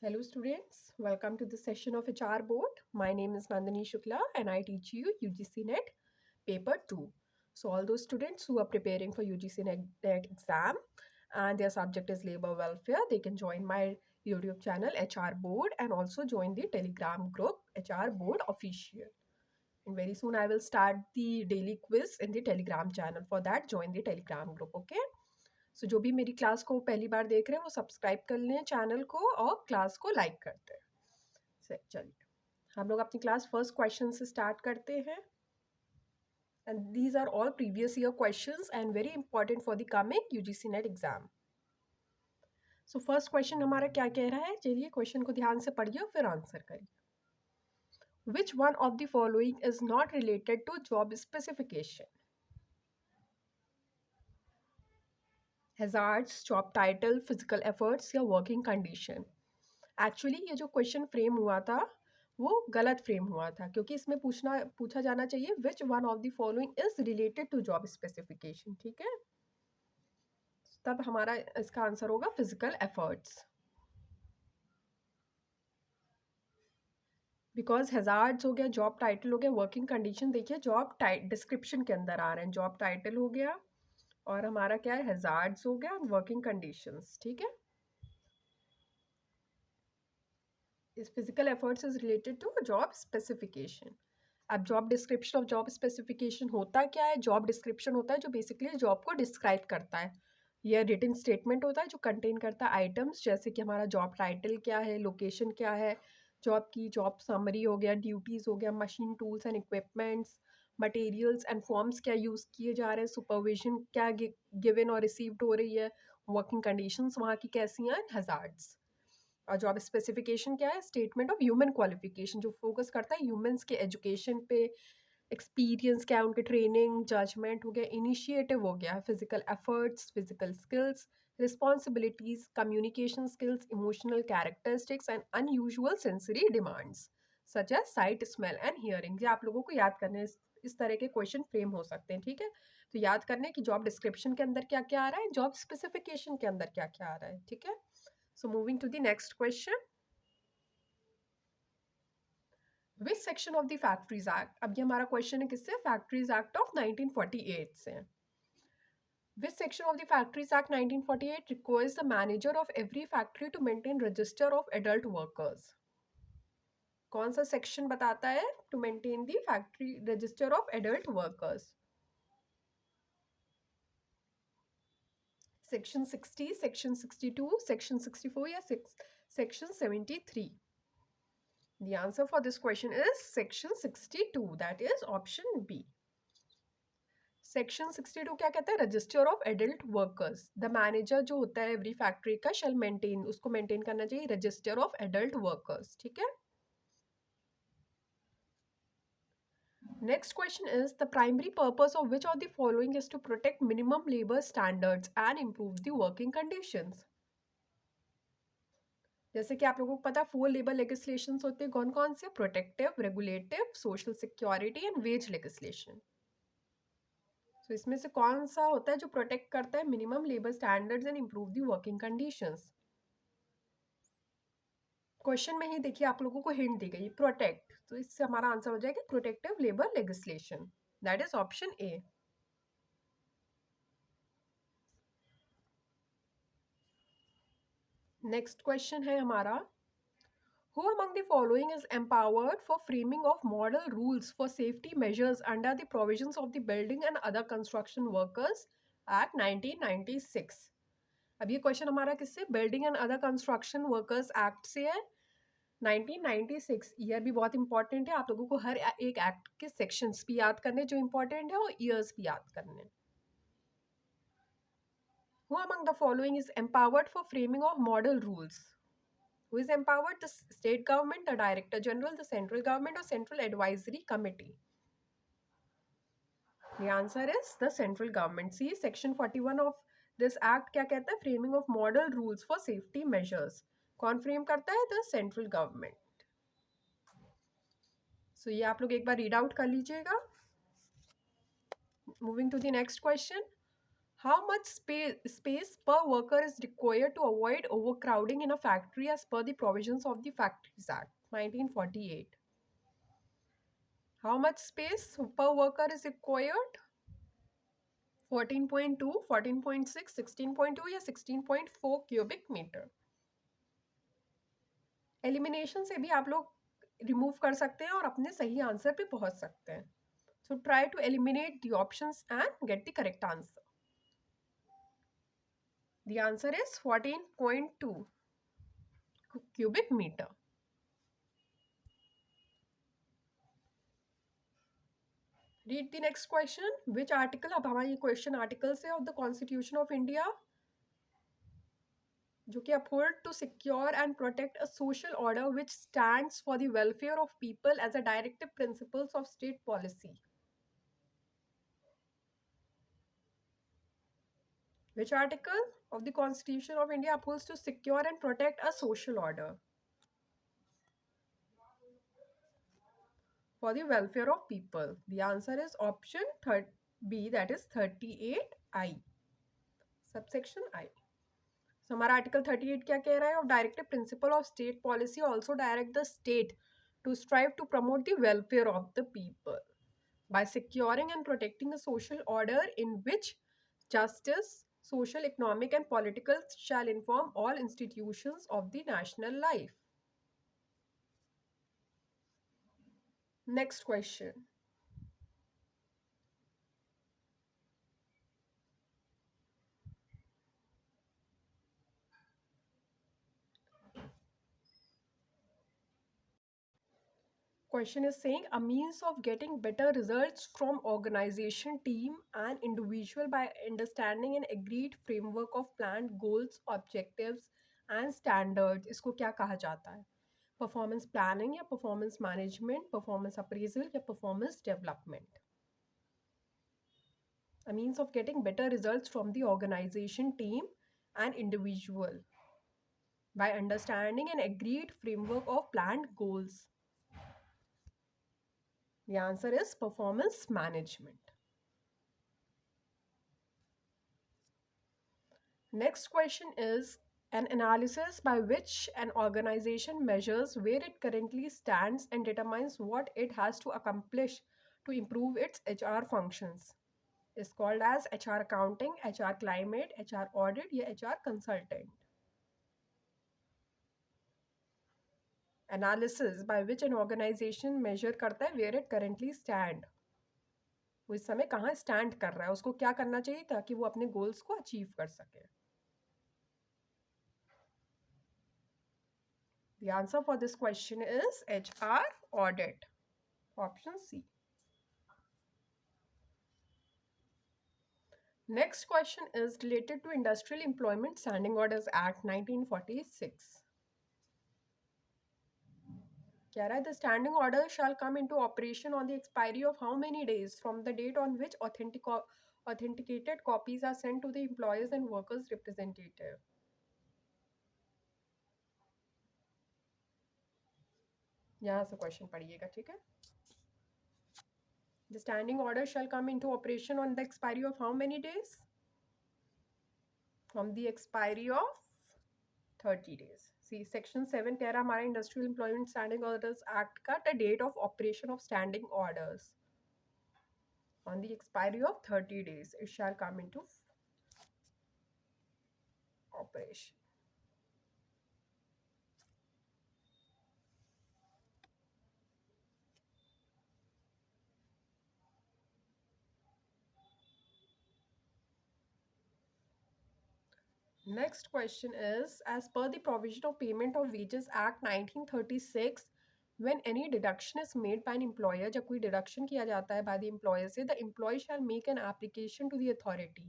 Hello students, welcome to the session of HR board. My name is Nandini Shukla and I teach you UGC NET paper 2. So all those students who are preparing for UGC NET exam and their subject is labor welfare, they can join my YouTube channel HR board and also join the Telegram group HR board official. And very soon I will start the daily quiz in the Telegram channel. For that join the Telegram group, okay? सो जो भी मेरी class को पहली बार देख रहे हैं वो subscribe कर लें चैनल को और क्लास को लाइक करते हैं। चलिए हम लोग अपनी क्लास फर्स्ट क्वेश्चन से स्टार्ट करते हैं and these are all previous year questions and very important for the coming UGC NET exam. So first question हमारा क्या कह रहा है, चलिए क्वेश्चन को ध्यान से पढ़िए और फिर आंसर करिए। Which one of the following is not related to job specification? Hazards, job title, physical efforts या वर्किंग कंडीशन। एक्चुअली ये जो क्वेश्चन फ्रेम हुआ था वो गलत फ्रेम हुआ था, क्योंकि इसमें पूछा जाना चाहिए which one of the following is related to job specification. ठीक है, तब हमारा इसका आंसर होगा फिजिकल एफर्ट्स, बिकॉज हैजार्ड्स हो गया, जॉब टाइटल हो गया, वर्किंग कंडीशन देखिए जॉब डिस्क्रिप्शन के अंदर आ रहे हैं। जॉब टाइटल हो गया और हमारा क्या है, हैजार्ड्स हो गया और वर्किंग कंडीशंस। ठीक है, इस physical efforts is related to job specification. अब job description of job specification होता क्या है? जॉब डिस्क्रिप्शन होता है जो बेसिकली जॉब को डिस्क्राइब करता है। यह रिटन स्टेटमेंट होता है जो कंटेन करता है आइटम्स, जैसे कि हमारा जॉब टाइटल क्या है, लोकेशन क्या है जॉब की, जॉब समरी हो गया, ड्यूटीज़ हो गया, machine tools and equipments, materials and forms क्या यूज़ किए जा रहे हैं, सुपरविजन क्या गिवन और रिसीव्ड हो रही है, वर्किंग कंडीशंस वहाँ की कैसी हैं, हैजार्ड्स। और जॉब स्पेसिफिकेशन क्या है? स्टेटमेंट ऑफ ह्यूमन क्वालिफिकेशन, जो फोकस करता है ह्यूमंस के एजुकेशन पे, एक्सपीरियंस क्या है, उनके ट्रेनिंग, जजमेंट हो गया, इनिशिएटिव हो गया, physical efforts, physical skills, responsibilities, communication skills, emotional characteristics and unusual sensory demands such as sight, smell and hearing. ये आप लोगों को याद करने इस तरह के क्वेश्चन फ्रेम हो सकते हैं। ठीक है, तो याद करने कि जॉब डिस्क्रिप्शन के अंदर क्या क्या आ रहा है, जॉब स्पेसिफिकेशन के अंदर क्या क्या आ रहा है। ठीक है, so moving to the next question. Which section of the Factories Act? अब ये हमारा क्वेश्चन है किससे? फैक्ट्रीज एक्ट ऑफ 1948 से। Which section of the Factories Act 1948 requires the manager of every factory to maintain register of adult workers? कौन सा section बताता है to maintain the factory register of adult workers? Section 60, section 62, section 64 या section 73? The answer for this question is section 62, that is option B. Section 62 क्या कहता है? Register of adult workers. The manager जो होता है every factory का शैल maintain, उसको maintain करना चाहिए रजिस्टर ऑफ एडल्ट वर्कर्स। ठीक है, next question is the primary purpose of which of the following is to protect minimum labour standards and improve the working conditions. जैसे कि आप लोगों को पता है 4 लेबर लेजिस्लेशंस होते हैं, कौन कौन से? Protective, regulative, social security and wage legislation. तो इसमें से कौन सा होता है जो प्रोटेक्ट करता है minimum labour standards and improve the working conditions? Question में ही देखिए आप लोगों को हिंट दी गई प्रोटेक्ट, तो इससे हमारा आंसर हो जाएगा protective labour legislation, that is option A. Next question है हमारा, Who among the following is empowered for framing of model rules for safety measures under the provisions of the Building and Other Construction Workers Act 1996? अब ये question हमारा किससे? Building and other construction workers act से है, 1996। Year भी बहुत important है, आप लोगों को हर एक एक्ट के सेक्शंस भी याद करने जो इंपॉर्टेंट है और ईयर्स भी याद करने। Who among the following is empowered for framing of model rules? Who is empowered? The state government, the director general, the central government, or central advisory committee? The answer is the central government. See, section 41 of this act क्या कहता है? Framing of model rules for safety measures. कौन frame करता है? The central government. So ये आप लोग एक बार रीड आउट कर लीजिएगा. Moving to the next question. How much space per worker is required to avoid overcrowding in a factory as per the provisions of the Factories Act 1948? How much space per worker is required? 14.2, 14.6, 16.2 या 16.4 cubic metre. Elimination से भी आप लोग remove कर सकते हैं और अपने सही आंसर पे पहुंच सकते हैं. So try to eliminate the options and get the correct answer. The answer is 14.2 cubic meter. Read the next question. Which article, अब हमारा ये question articles है of the Constitution of India जो कि uphold to secure and protect a social order which stands for the welfare of people as a directive principles of state policy. Which article of the Constitution of India upholds to secure and protect a social order for the welfare of people? The answer is option B, that is 38I, subsection I. So हमारा article 38 क्या कह रहा है? Of directive principle of state policy also direct the state to strive to promote the welfare of the people by securing and protecting a social order in which justice, social, economic, and political shall inform all institutions of the national life. Next question. Question is saying a means of getting better results from organization, team, and individual by understanding an agreed framework of planned goals, objectives, and standards. इसको क्या कहा जाता है? Performance planning या performance management, performance appraisal या performance development. A means of getting better results from the organization, team, and individual by understanding an agreed framework of planned goals. The answer is performance management. Next question is an analysis by which an organization measures where it currently stands and determines what it has to accomplish to improve its HR functions is called as HR accounting, HR climate, HR audit या HR consultant. Analysis by which an organization measure करता है where it currently stand. वो इस समय कहाँ stand कर रहा है, उसको क्या करना चाहिए ताकि वो अपने goals को achieve कर सके. The answer for this question is HR audit. Option C. Next question is related to Industrial Employment Standing Orders Act 1946. कह रहा है the standing order shall come into operation on the expiry of how many days from the date on which authenticated copies are sent to the employers and workers representative. यहाँ से question पढ़िएगा, ठीक है? The standing order shall come into operation on the expiry of how many days? From the expiry of 30 days. See, section 7 कह रहा हमारा Industrial Employment Standing Orders Act का the date of operation of standing orders. On the expiry of 30 days, it shall come into operation. Next question is, as per the provision of Payment of Wages Act 1936, when any deduction is made by an employer, जब कोई deduction किया जाता है by the employer से, the employee shall make an application to the authority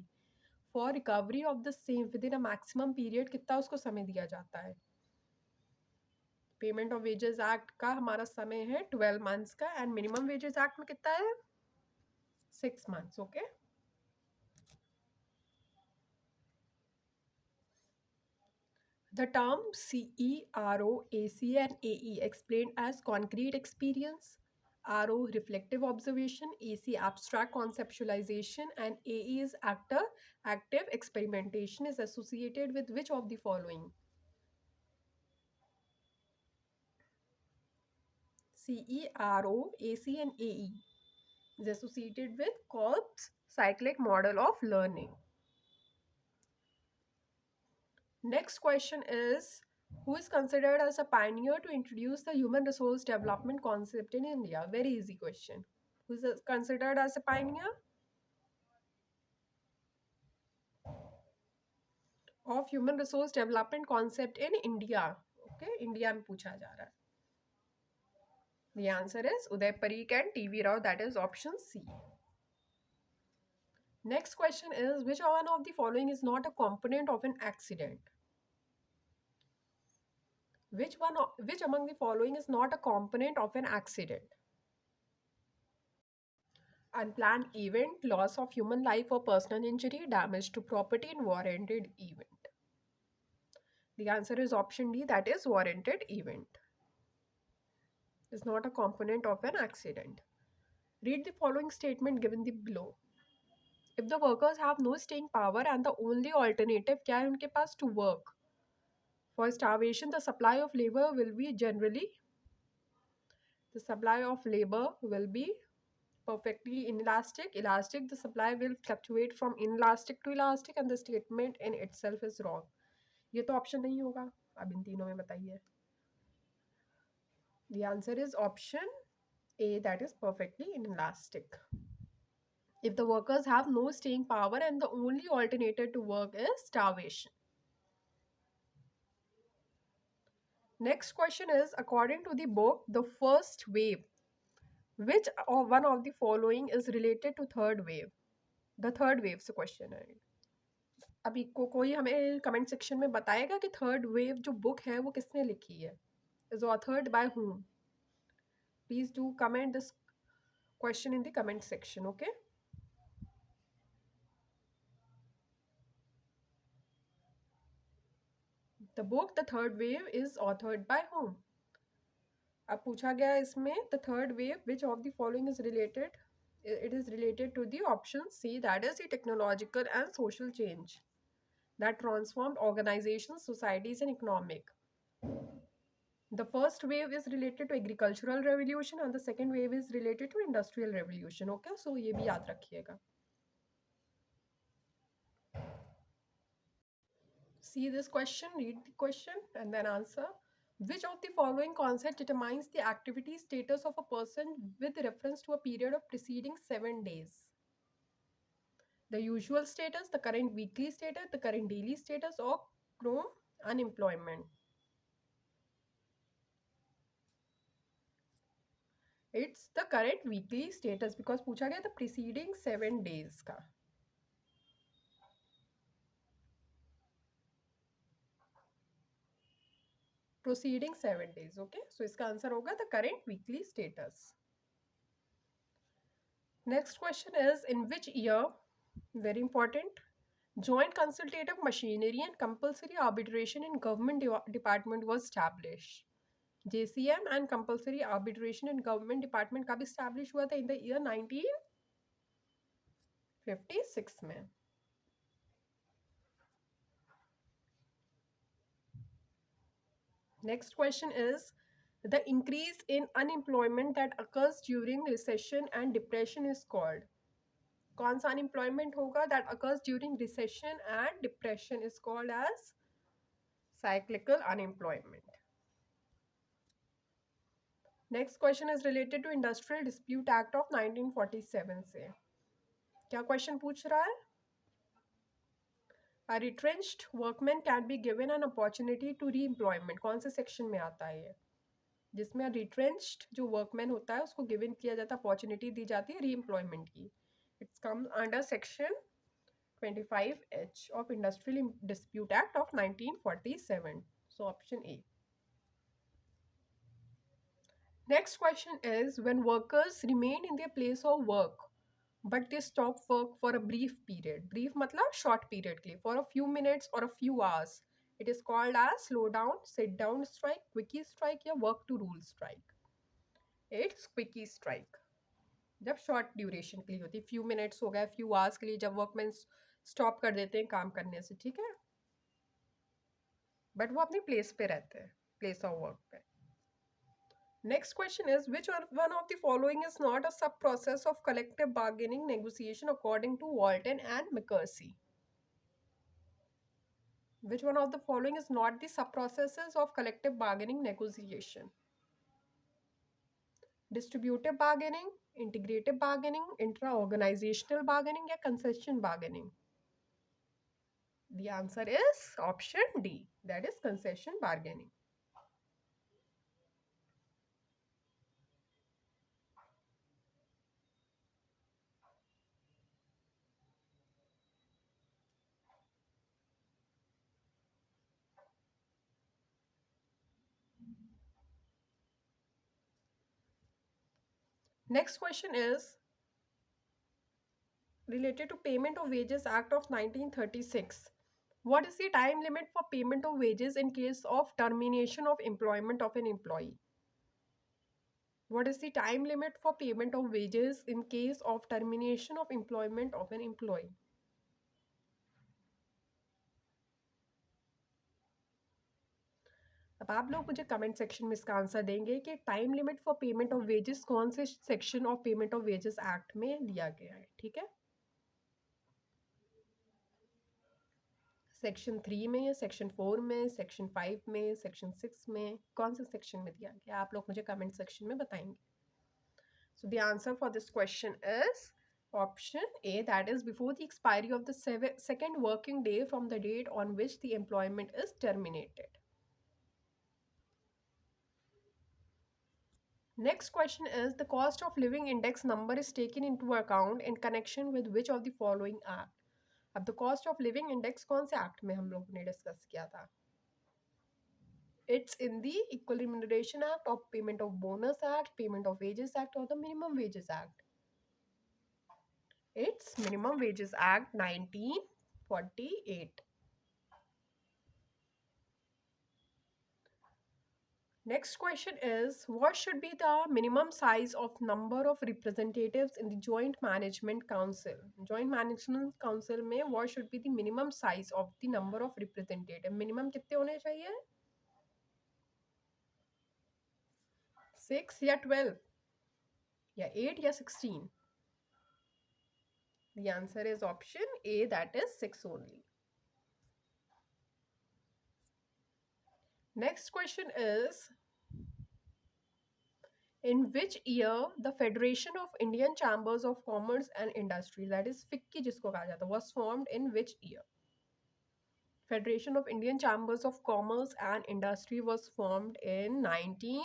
for recovery of the same within a maximum period. कितना उसको समय दिया जाता है? Payment of Wages Act का हमारा समय है 12 months का and Minimum Wages Act में कितना है? 6 months, okay? The term CERO, AC and AE explained as concrete experience, RO reflective observation, AC abstract conceptualization, and AE is active experimentation is associated with which of the following? CE, RO, AC, and AE is associated with Kolb's cyclic model of learning. Next question is, who is considered as a pioneer to introduce the human resource development concept in India? Very easy question. Who is considered as a pioneer of human resource development concept in India? Okay, India में पूछा जा रहा है. The answer is Uday Parikh and TV Rao, that is option C. Next question is, which one of the following is not a component of an accident? Which among the following is not a component of an accident? Unplanned event, loss of human life or personal injury, damage to property, and warranted event. The answer is option D, that is warranted event. Is not a component of an accident. Read the following statement given the below. If the workers have no staying power and the only alternative क्या है उनके पास to work, for starvation the supply of labor will be generally, the supply of labor will be perfectly inelastic, elastic, the supply will fluctuate from inelastic to elastic, and the statement in itself is wrong. ये तो option नहीं होगा. अब इन तीनों में बताइए. The answer is option A, that is perfectly inelastic. If the workers have no staying power and the only alternative to work is starvation. Next question is, according to the book The First Wave, which one of the following is related to third wave? The third wave से question है. अभी कोई हमें comment section में बताएगा कि third wave जो book है वो किसने लिखी है? Is authored by whom? Please do comment this question in the comment section, okay? The book The Third Wave is authored by whom? अब पूछा गया इसमें the third wave, which of the following is related? It is related to the option C, that is the technological and social change that transformed organizations, societies, and economic. The first wave is related to agricultural revolution and the second wave is related to industrial revolution. Okay, so ये भी याद रखिएगा. See this question, read the question and then answer. Which of the following concept determines the activity status of a person with reference to a period of preceding 7 days? The usual status, the current weekly status, the current daily status, or chrome unemployment? It's the current weekly status because पूछा गया the preceding 7 days का. Proceeding 7 days. Okay, so इसका answer होगा the current weekly status. Next question is, in which year, very important, joint consultative machinery and compulsory arbitration in government department was established? JCM and compulsory arbitration in government department का भी establish हुआ था in the year 1956 में. Next question is, the increase in unemployment that occurs during recession and depression is called? कौन सा unemployment होगा that occurs during recession and depression is called as cyclical unemployment. Next question is related to Industrial Dispute Act of 1947 से. क्या question पूछ रहा है? A retrenched workman can be given an opportunity to re-employment. कौन से section में आता है ये? जिसमें retrenched जो workman होता है उसको given किया जाता है, opportunity दी जाती है re-employment की. It comes under section 25H of Industrial Dispute Act of 1947. So option A. Next question is, when workers remain in their place of work but they stop work for a brief period, brief मतलब short period के लिए, for a few minutes or a few hours, it is called as slow down, sit down strike, quickie strike या work to rule strike. It's quickie strike, जब short duration के लिए होती है, few minutes हो गए, फ्यू आवर्स के लिए, जब वर्कमैन स्टॉप कर देते हैं काम करने से, ठीक है, बट वो अपनी प्लेस पे रहते हैं, प्लेस ऑफ वर्क पे. Next question is, which one of the following is not a sub process of collective bargaining negotiation according to Walton and McCarthy? Which one of the following is not the sub processes of collective bargaining negotiation? Distributive bargaining, integrative bargaining, intra-organizational bargaining, या concession bargaining? The answer is option D, that is concession bargaining. Next question is related to Payment of Wages Act of 1936. What is the time limit for payment of wages in case of termination of employment of an employee? What is the time limit for payment of wages in case of termination of employment of an employee? अब आप लोग मुझे comment section में इसका answer देंगे कि time limit for payment of wages कौन से section of payment of wages act में दिया गया है, ठीक है. सेक्शन 3 में, सेक्शन 4 में, सेक्शन 5 में, सेक्शन 6 में, कौन से सेक्शन में दिया गया, आप लोग मुझे कमेंट सेक्शन में बताएंगे. So the answer for this question is option A, that is before the expiry of the second working day from the date on which the employment is terminated. Next question is, the cost of living index number is taken into account in connection with which of the following act? अब the cost of living index कौन से act में हम लोग ने discuss किया था? It's in the Equal Remuneration Act, or Payment of Bonus Act, Payment of Wages Act, or the Minimum Wages Act. It's Minimum Wages Act 1948. Next question is, what should be the minimum size of number of representatives in the Joint Management Council? Joint Management Council में what should be the minimum size of the number of representatives? Minimum कितने होने चाहिए? 6 या 12 या 8 या 16? The answer is option A, that is 6 only. Next question is, in which year the Federation of Indian Chambers of Commerce and Industry, that is FICCI जिसको कहा जाता है, was formed in which year? Federation of Indian Chambers of Commerce and Industry was formed in 19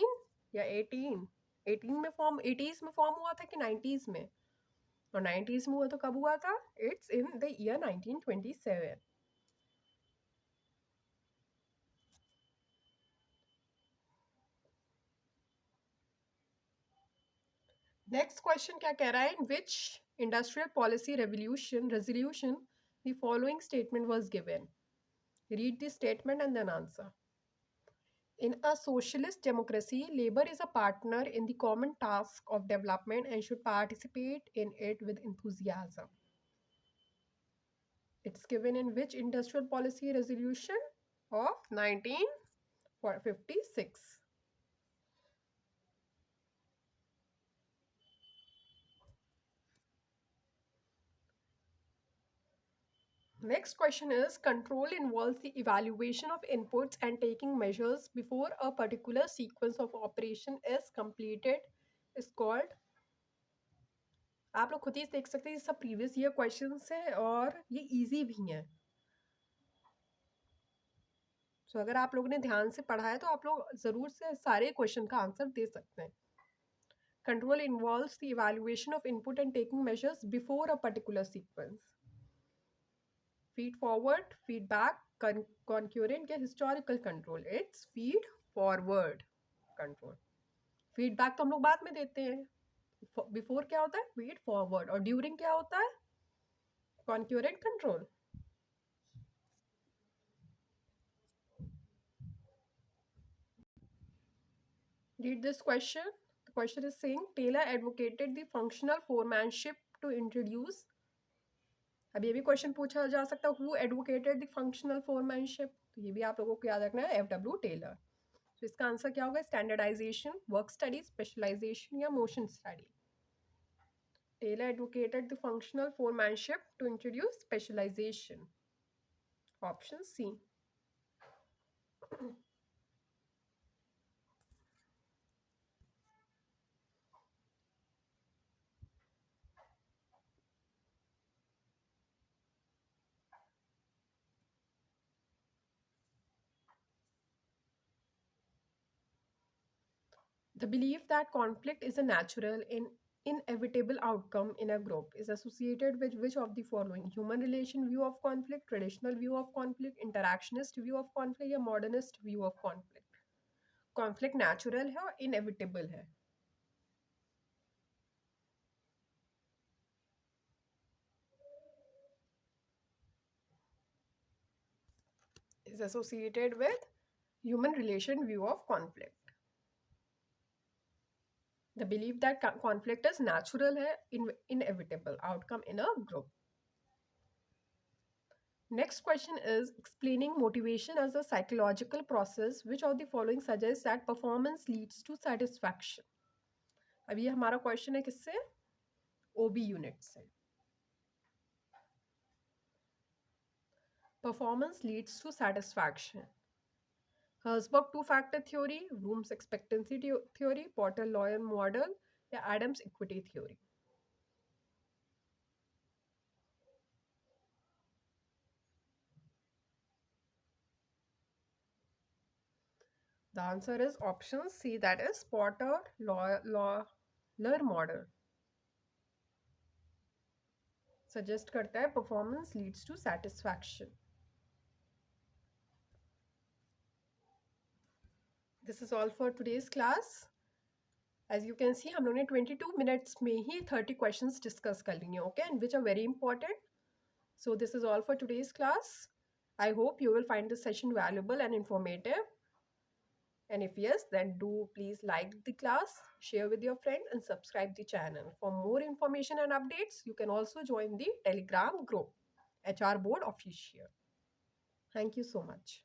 या 18? 18 में form, 80s में form हुआ था कि 90s में? और 90s में हुआ तो कब हुआ था? It's in the year 1927. Next question क्या कह रहा है, in which industrial policy resolution the following statement was given? Read the statement and then answer. In a socialist democracy, labor is a partner in the common task of development and should participate in it with enthusiasm. It's given in which industrial policy resolution of 1956? Next question is, control involves the evaluation of inputs and taking measures before a particular sequence of operation is completed is called. आप लोग खुद ही देख सकते हैं, ये सब previous year questions हैं और ये इजी भी हैं. सो अगर आप लोगों ने ध्यान से पढ़ा है तो आप लोग ज़रूर से सारे क्वेश्चन का आंसर दे सकते हैं. Control involves the evaluation of input and taking measures before a particular sequence. Feed forward, feedback, concurrent या historical control? It's feed forward control. Feedback तो हम लोग बाद में देते हैं. बिफोर क्या होता है? Feed forward. और ड्यूरिंग क्या होता है? concurrent control. Read this question. The question is saying Taylor advocated the functional foremanship to introduce. अब ये भी क्वेश्चन पूछा जा सकता है, who advocated the functional foremanship, तो ये भी आप लोगों को याद रखना है, एफ डब्ल्यू टेलर। तो इसका आंसर क्या होगा? स्टैंडर्डाइजेशन, वर्क स्टडी, स्पेशलाइजेशन या motion study. Taylor advocated the functional foremanship to introduce specialisation. Option C. The belief that conflict is a natural and inevitable outcome in a group is associated with which of the following? Human relation view of conflict, traditional view of conflict, interactionist view of conflict या modernist view of conflict? Conflict natural है और inevitable है. Is associated with human relation view of conflict. The belief that conflict is natural है, inevitable outcome in a group. Next question is explaining motivation as a psychological process. Which of the following suggests that performance leads to satisfaction? अब ये हमारा question है किससे? ओबी unit से. Performance leads to satisfaction. Herzberg two-factor theory, Bloom's expectancy theory, Porter-Lawyer model या Adams equity theory? The answer is option C, that is Porter-Lawyer model. Suggest करता है performance leads to satisfaction. This is all for today's class. As you can see, हम लोगों ने 22 minutes में ही 30 questions discuss कर लिए, okay, and which are very important. So this is all for today's class. I hope you will find this session valuable and informative. And if yes, then do please like the class, share with your friends, and subscribe the channel. For more information and updates, you can also join the Telegram group, HR Board Official. Thank you so much.